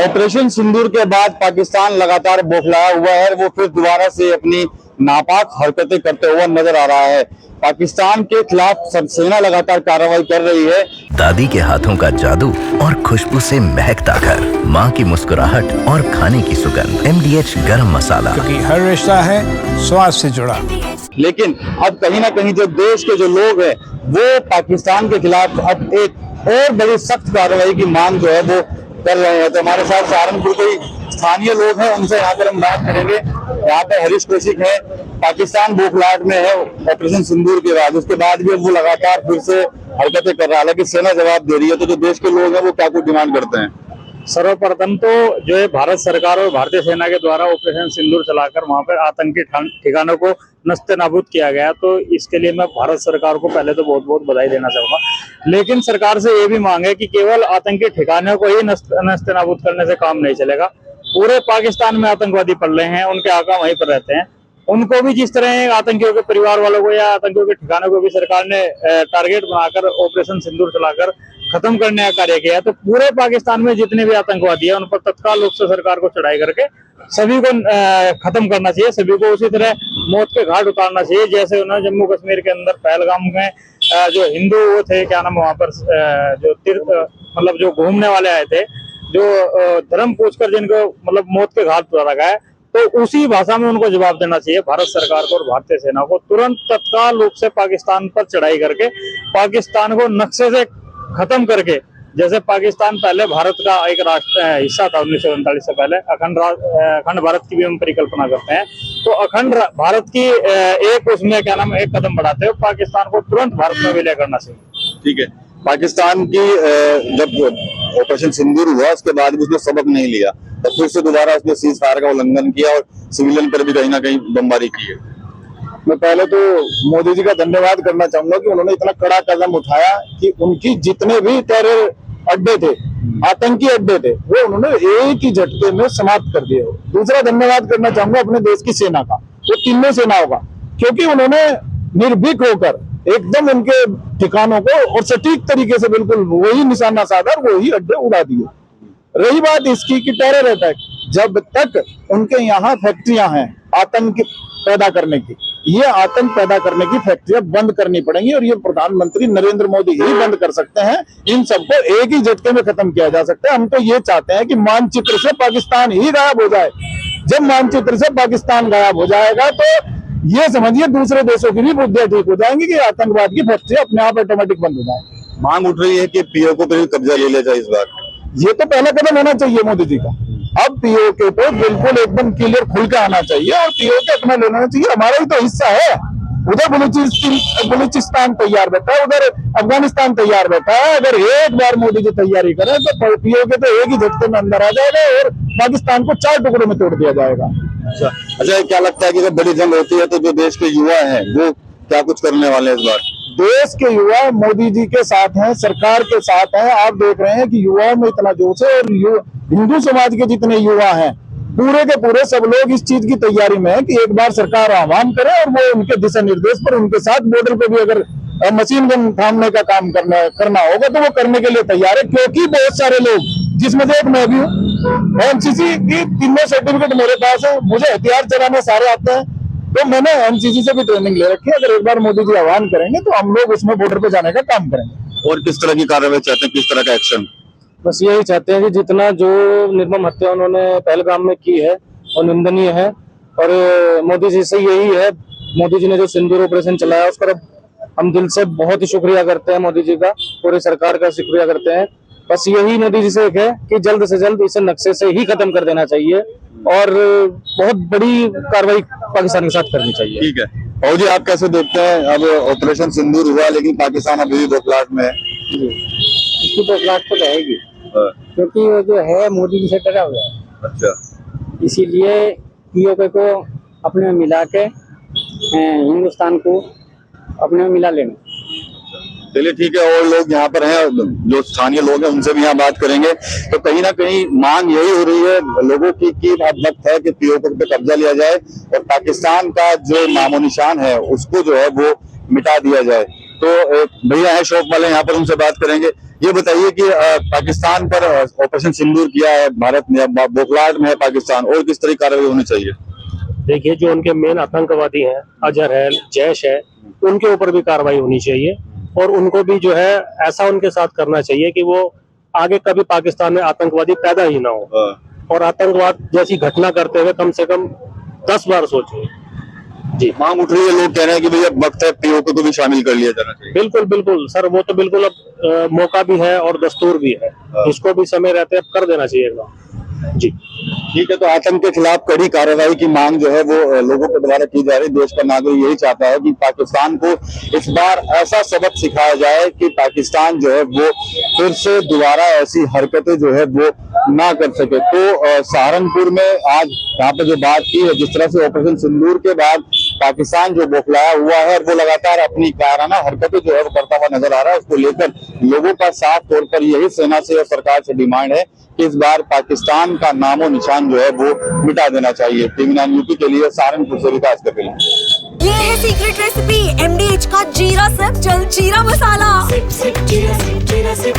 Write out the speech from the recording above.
Operation सिंदूर के बाद पाकिस्तान लगातार बौखलाया हुआ है। वो फिर दोबारा से अपनी नापाक हरकतें करते हुए नजर आ रहा है। पाकिस्तान के खिलाफ सेना लगातार कार्रवाई कर रही है। दादी के हाथों का जादू और खुशबू से महकता घर, माँ की मुस्कुराहट और खाने की सुगंध। MDH गरम मसाला, क्योंकि हर रिश्ता है स्वाद से जुड़ा। लेकिन अब कहीं ना कहीं जो देश के जो लोग हैं वो पाकिस्तान के खिलाफ अब एक और बड़ी सख्त कार्रवाई की मांग जो है वो कर रहे हैं। तो हमारे साथ सहारनपुर के स्थानीय लोग हैं, उनसे यहाँ पर हम बात करेंगे। यहाँ पे हरीश कौशिक है, पाकिस्तान बौखलाहट में है ऑपरेशन सिंदूर के बाद, उसके बाद भी वो लगातार फिर से हरकतें कर रहा है। हालांकि सेना जवाब दे रही है। तो जो देश के लोग हैं वो क्या कुछ डिमांड करते हैं? सर्वप्रथम तो जो है भारत सरकार और भारतीय सेना के द्वारा ऑपरेशन सिंदूर चलाकर वहां पर आतंकी ठिकानों को नस्ते नाबूद किया गया। तो इसके लिए मैं भारत सरकार को पहले तो बहुत बहुत बधाई देना चाहूंगा। लेकिन सरकार से ये भी मांग है कि केवल आतंकी ठिकानों को ही नस्ते नाबूद करने से काम नहीं चलेगा। पूरे पाकिस्तान में आतंकवादी पल रहे हैं, उनके आका वहीं पर रहते हैं। उनको भी जिस तरह आतंकियों के परिवार वालों को या आतंकियों के ठिकानों को भी सरकार ने टारगेट बनाकर ऑपरेशन सिंदूर चलाकर खत्म करने का कार्य किया। तो पूरे पाकिस्तान में जितने भी आतंकवादी हैं उन पर तत्काल रूप से सरकार को चढ़ाई करके सभी को खत्म करना चाहिए। सभी को उसी तरह मौत के घाट उतारना चाहिए, जैसे उन्होंने जम्मू कश्मीर के अंदर पहलगाम में जो हिंदू वो थे, क्या नाम, वहां पर जो तीर्थ मतलब जो घूमने वाले आए थे, जो धर्म पूछकर जिनको मतलब मौत के घाट उतारा गया, तो उसी भाषा में उनको जवाब देना चाहिए भारत सरकार को और भारतीय सेना को। तुरंत तत्काल रूप से पाकिस्तान पर चढ़ाई करके पाकिस्तान को नक्शे से खत्म करके, जैसे पाकिस्तान पहले भारत का एक राष्ट्र हिस्सा था 1947 से पहले, अखंड भारत की भी हम परिकल्पना करते हैं। तो अखंड भारत की एक उसमें क्या नाम एक कदम बढ़ाते हुए पाकिस्तान को तुरंत भारत में विलय करना चाहिए। ठीक है, पाकिस्तान की जब ऑपरेशन सिंदूर हुआ उसके बाद भी उसने सबक नहीं लिया, तो फिर से दोबारा उसने सीज फायर का उल्लंघन किया और सिविलियन पर भी कहीं ना कहीं बमबारी की है। मैं पहले तो मोदी जी का धन्यवाद करना चाहूंगा कि उन्होंने इतना कड़ा कदम उठाया कि उनकी जितने भी टेरर अड्डे थे, आतंकी अड्डे थे, वो उन्होंने एक ही झटके में समाप्त कर दिए। दूसरा धन्यवाद करना चाहूंगा अपने देश की सेना का, वो तीनों सेनाओं का, क्योंकि उन्होंने निर्भीक होकर एकदम उनके ठिकानों को और सटीक तरीके से बिल्कुल वही निशाना साधा, वही अड्डे उड़ा दिए। रही बात इसकी कि टेरर अटैक, जब तक उनके यहाँ फैक्ट्रियां हैं आतंक पैदा करने की, ये आतंक पैदा करने की फैक्ट्रियां बंद करनी पड़ेंगी और ये प्रधानमंत्री नरेंद्र मोदी ही बंद कर सकते हैं। इन सबको एक ही झटके में खत्म किया जा सकता है। हम तो ये चाहते हैं कि मानचित्र से पाकिस्तान ही गायब हो जाए। जब मानचित्र से पाकिस्तान गायब हो जाएगा तो ये समझिए दूसरे देशों की भी बुद्धियां ठीक हो जाएंगी कि आतंकवाद की फैक्ट्रियां अपने आप ऑटोमेटिक बंद हो जाएंगी। मांग उठ रही है कि पीओके पर भी कब्जा ले लिया जाए इस बार। ये तो पहला कदम होना चाहिए मोदी जी का। अब पीओके पे बिल्कुल एकदम क्लियर खुल के आना चाहिए और पीओके अपना लेना चाहिए। हमारा ही तो हिस्सा है। उधर बलूचिस्तान तैयार बैठा है, उधर अफगानिस्तान तैयार बैठा है। अगर एक बार मोदी जी तैयारी करें तो पीओके तो एक ही झटके में अंदर आ जाएगा और पाकिस्तान को 4 टुकड़ों में तोड़ दिया जाएगा। अच्छा, क्या लगता है कि जब बड़ी जंग होती है तो जो देश के युवा हैं वो क्या कुछ करने वाले हैं इस बार? देश के युवा मोदी जी के साथ हैं, सरकार के साथ हैं। आप देख रहे हैं कि युवाओं में इतना जोश है और हिंदू समाज के जितने युवा हैं पूरे के पूरे सब लोग इस चीज की तैयारी में है कि एक बार सरकार आह्वान करे और वो उनके दिशा निर्देश पर उनके साथ बॉर्डर पे भी अगर मशीन गन थामने का काम करना होगा तो वो करने के लिए तैयार है। क्योंकि बहुत सारे लोग, जिसमें से एक मैं भी हूँ, एनसीसी की तीनों सर्टिफिकेट मेरे पास है, मुझे हथियार चलाने सारे आते हैं, तो मैंने एनसीसी से भी ट्रेनिंग ले रखी है। अगर एक बार मोदी जी आह्वान करेंगे तो हम लोग उसमें बॉर्डर पे जाने का काम करेंगे। और किस तरह की कार्रवाई चाहते हैं, किस तरह का एक्शन? बस यही चाहते हैं कि जितना जो निर्मम हत्या उन्होंने पहलगाम में की है और निंदनीय है, और मोदी जी से यही है, मोदी जी ने जो सिंदूर ऑपरेशन चलाया उस पर हम दिल से बहुत ही शुक्रिया करते हैं मोदी जी का, पूरी सरकार का शुक्रिया करते हैं। बस यही मोदी जी से एक है कि जल्द से जल्द इसे नक्शे से ही खत्म कर देना चाहिए और बहुत बड़ी कार्रवाई पाकिस्तान के साथ करनी चाहिए। ठीक है। और जी, आप कैसे देखते हैं, अब ऑपरेशन सिंदूर हुआ लेकिन पाकिस्तान अभी भी बौखलाहट में है? इसकी बौखलाहट तो रहेगी क्योंकि वो जो है मोदी जी से डरा हुआ है। अच्छा, इसीलिए पीओके को अपने में मिला के हिंदुस्तान को अपने में मिला लेना। चलिए ठीक है। और लोग यहाँ पर हैं, जो स्थानीय लोग हैं, उनसे भी यहाँ बात करेंगे। तो कहीं ना कहीं मांग यही हो रही है लोगों की कि अब वक्त है कि पीओके पे कब्जा लिया जाए और पाकिस्तान का जो नामो निशान है उसको जो है वो मिटा दिया जाए। तो एक भैया है शॉप वाले, यहाँ पर उनसे बात करेंगे। ये बताइए कि पाकिस्तान पर ऑपरेशन सिंदूर किया है भारत ने, अब बौखलाहट में है पाकिस्तान, और किस तरह की कार्रवाई होनी चाहिए? देखिए, जो उनके मेन आतंकवादी हैं, अजहर है, जैश है, उनके ऊपर भी कार्रवाई होनी चाहिए और उनको भी जो है ऐसा उनके साथ करना चाहिए कि वो आगे कभी पाकिस्तान में आतंकवादी पैदा ही ना हो, और आतंकवाद जैसी घटना करते हुए कम से कम 10 बार सोचे। जी, मांग उठ रही है, लोग कह रहे हैं कि भैया वक्त है पीओके को भी शामिल कर लिया जाना चाहिए। बिल्कुल बिल्कुल सर, वो तो बिल्कुल अब मौका भी है और दस्तूर भी है, इसको भी समय रहते अब कर देना चाहिए। जी ठीक है, तो आतंक के खिलाफ कड़ी कार्रवाई की मांग जो है वो लोगों के द्वारा की जा रही है। देश का नागरिक यही चाहता है कि पाकिस्तान को इस बार ऐसा सबक सिखाया जाए कि पाकिस्तान जो है वो फिर से दोबारा ऐसी हरकतें जो है वो ना कर सके। तो सहारनपुर में आज यहाँ पे जो बात की है, जिस तरह से ऑपरेशन सिंदूर के बाद पाकिस्तान जो बौखलाया हुआ है, वो लगातार अपनी कायराना हरकतें जो है वो करता हुआ नजर आ रहा है। उसको लेकर लोगों का साफ तौर पर यही सेना से और सरकार से डिमांड है कि इस बार पाकिस्तान का नामो निशान जो है वो मिटा देना चाहिए। TV9 यूपी के लिए सहारनपुर से विकास कर रही है। ये है सीक्रेट रेसिपी MDH का जीरा सिर्फ जल जीरा मसाला। Sip, sip, jeera, sip,